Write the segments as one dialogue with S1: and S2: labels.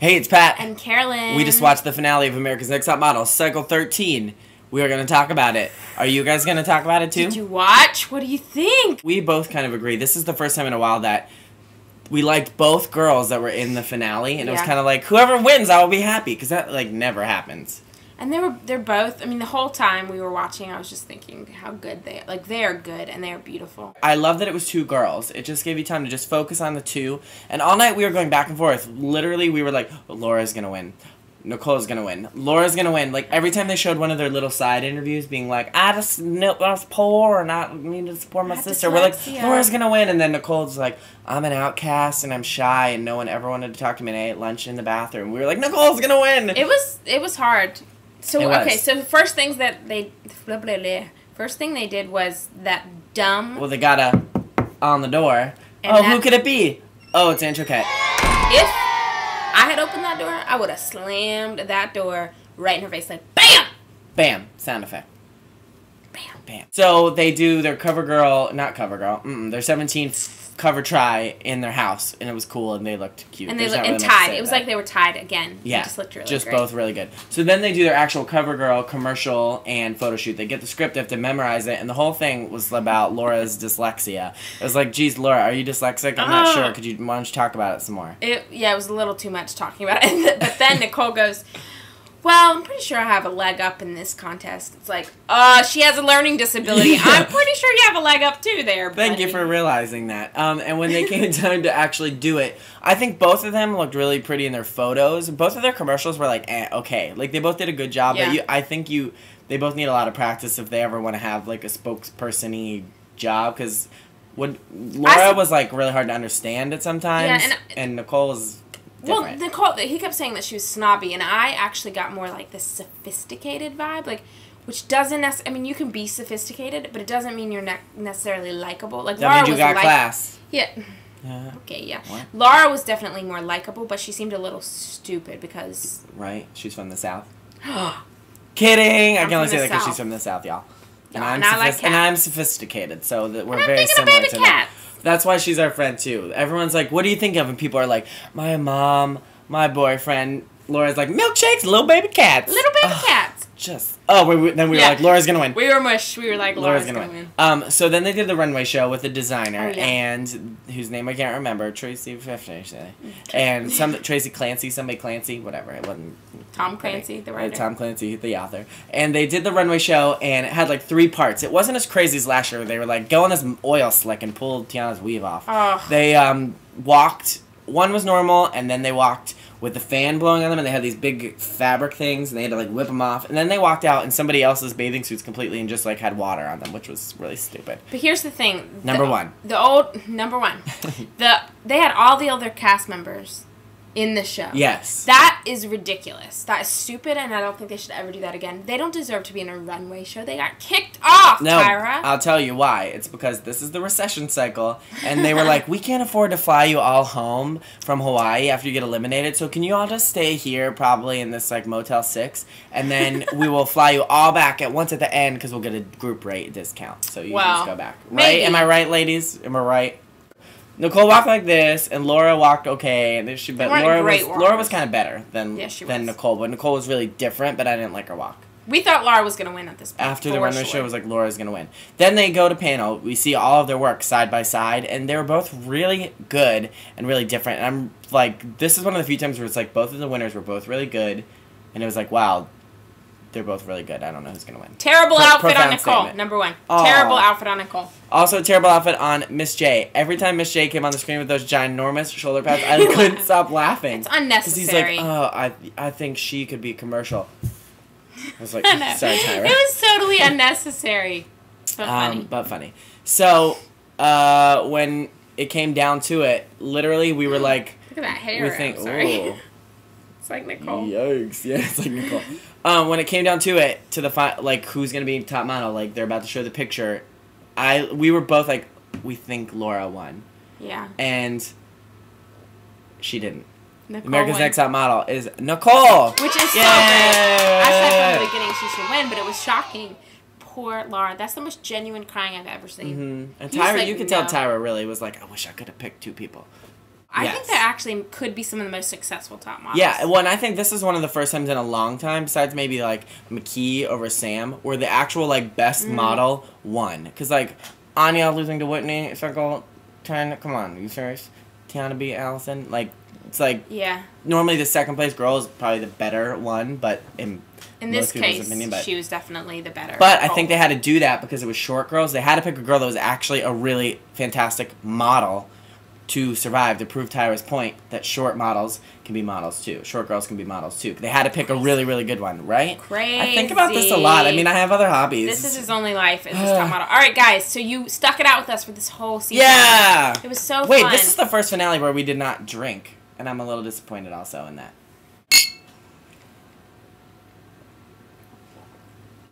S1: Hey, it's Pat.
S2: And Carolyn.
S1: We just watched the finale of America's Next Top Model, Cycle 13. We are going to talk about it. Are you guys going to talk about it too?
S2: Did you watch? What do you think?
S1: We both kind of agree. This is the first time in a while that we liked both girls that were in the finale. And it was kind of like, whoever wins, I will be happy. Because that, like, never happens.
S2: And they're both, I mean, the whole time we were watching, I was just thinking how good they are good and they are beautiful.
S1: I love that it was two girls. It just gave you time to just focus on the two. And all night we were going back and forth. Literally, we were like, Laura's going to win. Nicole's going to win. Laura's going to win. Like, every time they showed one of their little side interviews being like, I was poor and I need to support my sister. We're like, Laura's going to win. And then Nicole's like, I'm an outcast and I'm shy and no one ever wanted to talk to me and I ate lunch in the bathroom. We were like, Nicole's going to win.
S2: It was hard. So okay, so first thing they did was that dumb.
S1: Well, they got a on the door. Who could it be? Oh, it's Aunt Choquette.
S2: If I had opened that door, I would have slammed that door right in her face, like bam,
S1: bam, sound effect.
S2: Bam,
S1: bam. So they do their not cover girl. Their 17th cover try in their house, and it was cool, and they looked cute.
S2: And they looked tied. It was like they were tied again.
S1: Yeah,
S2: it just looked really
S1: just
S2: great.
S1: Both really good. So then they do their actual cover girl commercial and photo shoot. They get the script, they have to memorize it, and the whole thing was about Laura's dyslexia. It was like, geez, Laura, are you dyslexic? I'm not sure. Why don't you talk about it some more?
S2: It was a little too much talking about it. But then Nicole goes, well, I'm pretty sure I have a leg up in this contest. It's like, she has a learning disability. Yeah. I'm pretty sure you have a leg up too there, buddy.
S1: Thank you for realizing that. And when they came time to actually do it, I think both of them looked really pretty in their photos. Both of their commercials were like, okay. Like, they both did a good job. Yeah. But I think they both need a lot of practice if they ever want to have, like, a spokesperson-y job. Because Laura was, like, really hard to understand at sometimes. Yeah, and Nicole was different.
S2: Well, Nicole, he kept saying that she was snobby, and I actually got more like this sophisticated vibe, like, which doesn't necessarily, I mean, you can be sophisticated, but it doesn't mean you're not necessarily likable. Like,
S1: that
S2: Laura
S1: means you got class.
S2: Yeah. Okay, yeah. What? Laura was definitely more likable, but she seemed a little stupid because...
S1: Right? She's from the South. Kidding! I can only say that because she's from the South, y'all. And, I'm sophisticated, so that we're very similar to that. That's why she's our friend, too. Everyone's like, what do you think of? And people are like, my mom, my boyfriend. Laura's like, milkshakes, little baby cats.
S2: Little baby cats.
S1: Then we were like, Laura's going to win.
S2: We were mush. We were like, Laura's going to
S1: win. So then they did the runway show with the designer, and whose name I can't remember, Tracy and Tracy Clancy, somebody Clancy, whatever. It wasn't
S2: Tom Clancy, the writer.
S1: Tom Clancy, the author. And they did the runway show, and it had like 3 parts. It wasn't as crazy as last year. They were like, go on this oil slick and pull Tiana's weave off.
S2: Oh.
S1: They walked. One was normal, and then they walked with the fan blowing on them, and they had these big fabric things, and they had to, like, whip them off. And then they walked out in somebody else's bathing suits completely and just, like, had water on them, which was really stupid.
S2: But here's the thing.
S1: Number one.
S2: They had all the other cast members in the show.
S1: Yes.
S2: That is ridiculous. That is stupid, and I don't think they should ever do that again. They don't deserve to be in a runway show. They got kicked off, Tyra.
S1: I'll tell you why. It's because this is the recession cycle, and they were like, we can't afford to fly you all home from Hawaii after you get eliminated, so can you all just stay here, probably in this, like, Motel 6, and then we will fly you all back at once at the end because we'll get a group rate discount, so you can just go back. Right?
S2: Maybe.
S1: Am I right, ladies? Am I right? Nicole walked like this, and Laura walked okay. And Laura was kind of better than Nicole, but Nicole was really different. But I didn't like her walk.
S2: We thought Laura was gonna win at this point.
S1: After the runway show, it was like Laura's gonna win. Then they go to panel. We see all of their work side by side, and they were both really good and really different. And I'm like, this is one of the few times where it's like both of the winners were both really good, and it was like, wow. They're both really good. I don't know who's going to win.
S2: Terrible outfit on Nicole. Statement. Number 1. Aww. Terrible outfit on Nicole.
S1: Also, terrible outfit on Miss J. Every time Miss J came on the screen with those ginormous shoulder pads, I couldn't stop laughing.
S2: It's unnecessary.
S1: He's like, I think she could be commercial. I was like, sorry, Tyra.
S2: It was totally unnecessary.
S1: But funny. So, when it came down to it, literally, we were like...
S2: Look at that hair. Sorry. It's like Nicole.
S1: Yikes. Yeah, it's like Nicole. When it came down to it, like, who's going to be top model, like, they're about to show the picture, we were both like, we think Laura won.
S2: Yeah.
S1: And she didn't.
S2: Nicole
S1: America's Next Top Model is Nicole!
S2: Which is so good. I said from the beginning she should win, but it was shocking. Poor Laura. That's the most genuine crying I've ever seen.
S1: And Tyra, you could tell Tyra really was like, I wish I could have picked 2 people.
S2: I
S1: Yes.
S2: think that actually could be some of the most successful top models.
S1: Yeah, well, and I think this is one of the first times in a long time, besides maybe, like, McKee over Sam, where the actual, like, best model won. Because, like, Anya losing to Whitney, Circle 10, come on, are you serious? Tiana beat Allison? Like, it's like,
S2: yeah.
S1: normally the second place girl is probably the better one, but in
S2: this
S1: most people's
S2: case,
S1: opinion, but
S2: she was definitely the better.
S1: But I think they had to do that because it was short girls. They had to pick a girl that was actually a really fantastic model to survive, to prove Tyra's point that short models can be models too. Short girls can be models too. They had to pick a really, really good one, right?
S2: Crazy.
S1: I think about this a lot. I mean, I have other hobbies.
S2: This is his only life as this top model. All right, guys, so you stuck it out with us for this whole season.
S1: Yeah!
S2: It was so fun.
S1: Wait, this is the first finale where we did not drink, and I'm a little disappointed also in that.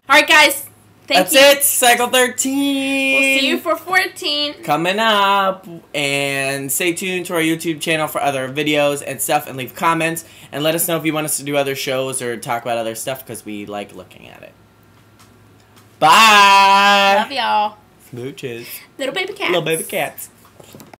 S2: All right, guys. Thank you.
S1: That's it, Cycle 13.
S2: We'll see you for 14.
S1: Coming up, and stay tuned to our YouTube channel for other videos and stuff, and leave comments, and let us know if you want us to do other shows or talk about other stuff, because we like looking at it. Bye!
S2: Love y'all.
S1: Smooches.
S2: Little baby cats.
S1: Little baby cats.